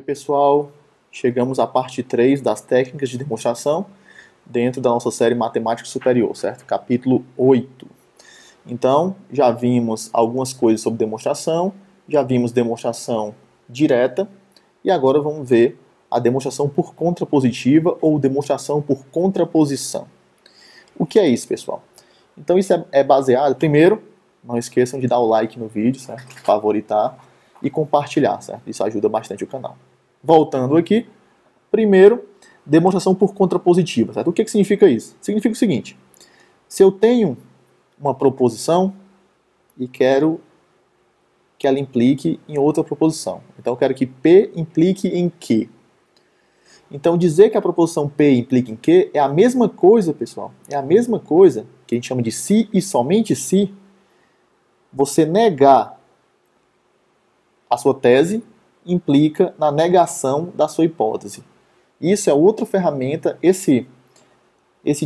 pessoal, chegamos à parte 3 das técnicas de demonstração dentro da nossa série Matemática Superior, certo? Capítulo 8. Então, já vimos algumas coisas sobre demonstração, já vimos demonstração direta e agora vamos ver a demonstração por contrapositiva ou demonstração por contraposição. O que é isso, pessoal? Então, isso é baseado, primeiro, não esqueçam de dar o like no vídeo, certo? Favoritar e compartilhar, certo? Isso ajuda bastante o canal. Voltando aqui, primeiro, demonstração por contrapositiva, certo? O que significa isso? Significa o seguinte: se eu tenho uma proposição e quero que ela implique em outra proposição, então eu quero que P implique em Q. Então dizer que a proposição P implica em Q é a mesma coisa, pessoal, é a mesma coisa que a gente chama de se e somente se você negar a sua tese implica na negação da sua hipótese. Isso é outra ferramenta, esse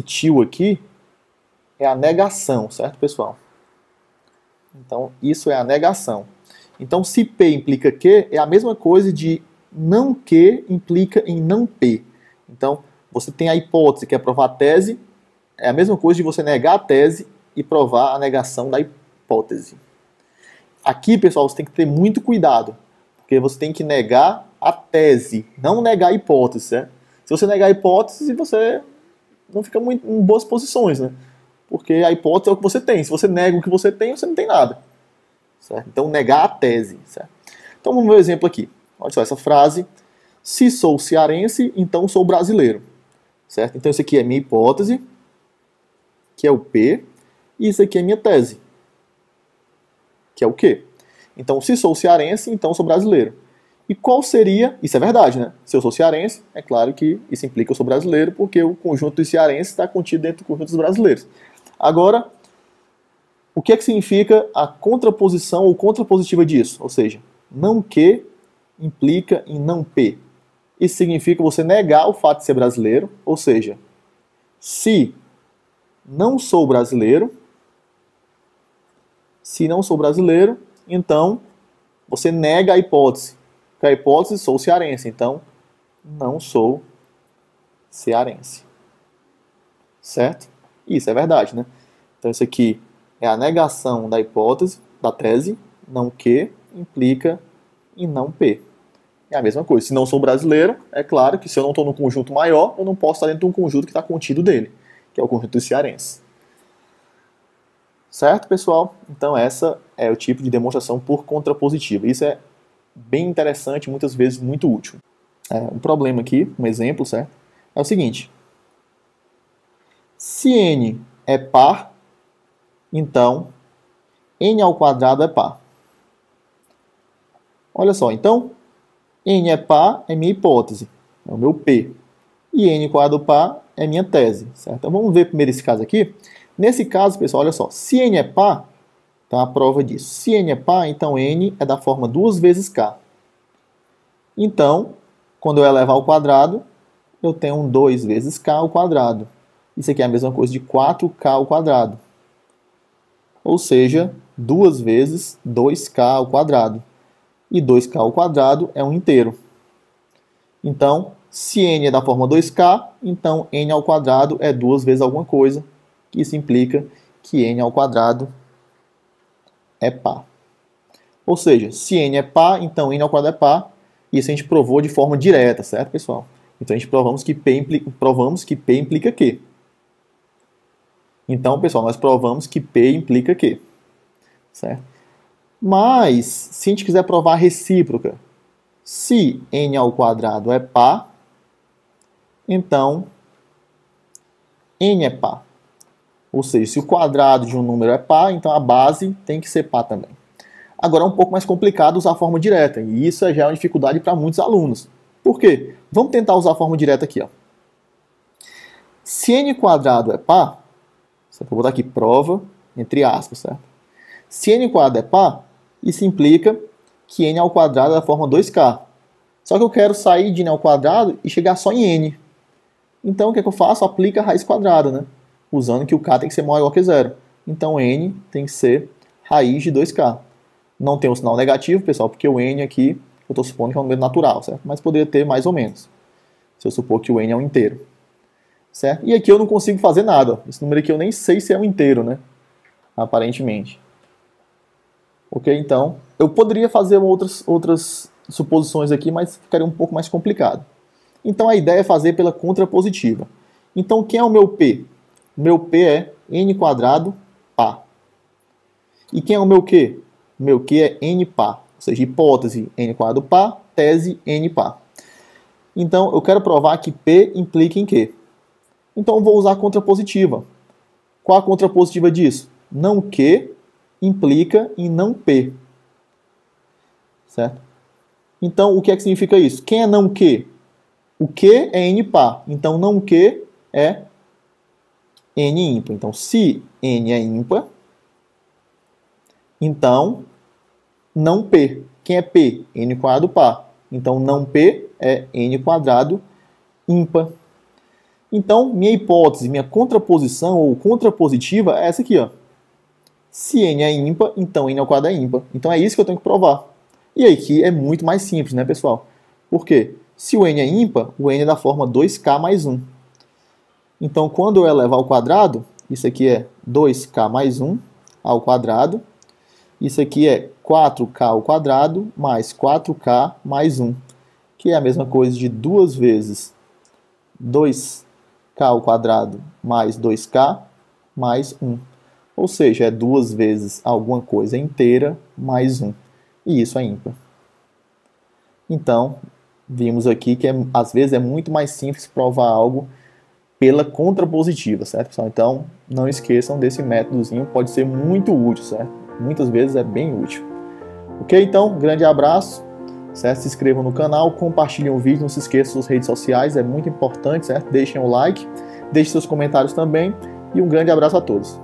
tio aqui é a negação, certo, pessoal? Então, isso é a negação. Então, se P implica Q, é a mesma coisa de não Q implica em não P. Então, você tem a hipótese, que é provar a tese, é a mesma coisa de você negar a tese e provar a negação da hipótese. Aqui, pessoal, você tem que ter muito cuidado, porque você tem que negar a tese, não negar a hipótese, né? Se você negar a hipótese, você não fica muito em boas posições, né? Porque a hipótese é o que você tem. Se você nega o que você tem não tem nada. Certo? Então, negar a tese. Certo? Então, vamos ver um exemplo aqui. Olha só essa frase. Se sou cearense, então sou brasileiro. Certo? Então, isso aqui é minha hipótese, que é o P, e isso aqui é minha tese, que é o Q. Então, se sou cearense, então sou brasileiro. E qual seria... Isso é verdade, né? Se eu sou cearense, é claro que isso implica que eu sou brasileiro, porque o conjunto dos cearenses está contido dentro do conjunto dos brasileiros. Agora, o que é que significa a contraposição ou contrapositiva disso? Ou seja, não Q implica em não P. Isso significa você negar o fato de ser brasileiro, ou seja, se não sou brasileiro, então você nega a hipótese. Porque a hipótese, sou cearense, então não sou cearense. Certo? Isso é verdade, né? Então isso aqui é a negação da hipótese, da tese, não Q implica em não P. É a mesma coisa. Se não sou brasileiro, é claro que se eu não estou num conjunto maior, eu não posso estar dentro de um conjunto que está contido dele, que é o conjunto dos cearenses. Certo, pessoal? Então essa é o tipo de demonstração por contrapositiva. Isso é bem interessante, muitas vezes muito útil. Um problema aqui, um exemplo, certo? É o seguinte. Se n é par, então n ao quadrado é par. Olha só, então n é par é minha hipótese, é o meu P. E n quadrado par é minha tese, certo? Então vamos ver primeiro esse caso aqui. Nesse caso, pessoal, olha só, se n é par, então a prova disso. Se n é par, então n é da forma 2 vezes k. Então, quando eu elevar ao quadrado, eu tenho um 2 vezes k ao quadrado. Isso aqui é a mesma coisa de 4k ao quadrado. Ou seja, 2 vezes 2k ao quadrado. E 2k ao quadrado é um inteiro. Então, se n é da forma 2k, então n ao quadrado é 2 vezes alguma coisa. Isso implica que n ao quadrado é par. Ou seja, se n é par, então n ao quadrado é par. Isso a gente provou de forma direta, certo, pessoal? Então a gente provamos que P implica Q. Então, pessoal, nós provamos que P implica Q. Certo? Mas, se a gente quiser provar a recíproca, se n ao quadrado é par, então n é par. Ou seja, se o quadrado de um número é par, então a base tem que ser par também. Agora é um pouco mais complicado usar a forma direta, e isso já é uma dificuldade para muitos alunos. Por quê? Vamos tentar usar a forma direta aqui. Ó. Se n quadrado é par, eu vou botar aqui prova, entre aspas, certo? Se n quadrado é par, isso implica que n ao quadrado é da forma 2k. Só que eu quero sair de n ao quadrado e chegar só em n. Então o que é que eu faço? Aplica a raiz quadrada, né? Usando que o k tem que ser maior que zero. Então n tem que ser raiz de 2k. Não tem um sinal negativo, pessoal, porque o n aqui Eu estou supondo que é um número natural, certo? Mas poderia ter mais ou menos, se eu supor que o n é um inteiro. Certo? E aqui eu não consigo fazer nada. Esse número aqui eu nem sei se é um inteiro, né? Aparentemente. Ok? Então, eu poderia fazer outras suposições aqui, mas ficaria um pouco mais complicado. Então, a ideia é fazer pela contrapositiva. Então, quem é o meu P? Meu P é n quadrado pá. E quem é o meu Q? Meu Q é n pá. Ou seja, hipótese n quadrado pá, tese n pá. Então, eu quero provar que P implica em Q. Então, eu vou usar a contrapositiva. Qual a contrapositiva disso? Não Q implica em não P. Certo? Então, o que é que significa isso? Quem é não Q? O Q é n par. Então, não Q é n ímpar. Então, se n é ímpar, então, não P. Quem é P? N quadrado par. Então, não P é n quadrado ímpar. Então, minha hipótese, minha contraposição ou contrapositiva é essa aqui, ó. Se n é ímpar, então n ao quadrado é ímpar. Então é isso que eu tenho que provar. E aqui é muito mais simples, né, pessoal? Por quê? Se o n é ímpar, o n é da forma 2k mais 1. Então, quando eu elevar ao quadrado, isso aqui é 2k mais 1 ao quadrado. Isso aqui é 4k ao quadrado mais 4k mais 1, que é a mesma coisa de 2 vezes 2k ao quadrado mais 2k mais 1. Ou seja, é 2 vezes alguma coisa inteira mais 1. E isso é ímpar. Então, vimos aqui que às vezes é muito mais simples provar algo pela contrapositiva, certo, pessoal? Então, não esqueçam desse métodozinho, pode ser muito útil, certo? Muitas vezes é bem útil. Ok? Então, grande abraço, certo? Se inscrevam no canal, compartilhem o vídeo, não se esqueçam das redes sociais, é muito importante, certo? Deixem o like, deixem seus comentários também e um grande abraço a todos.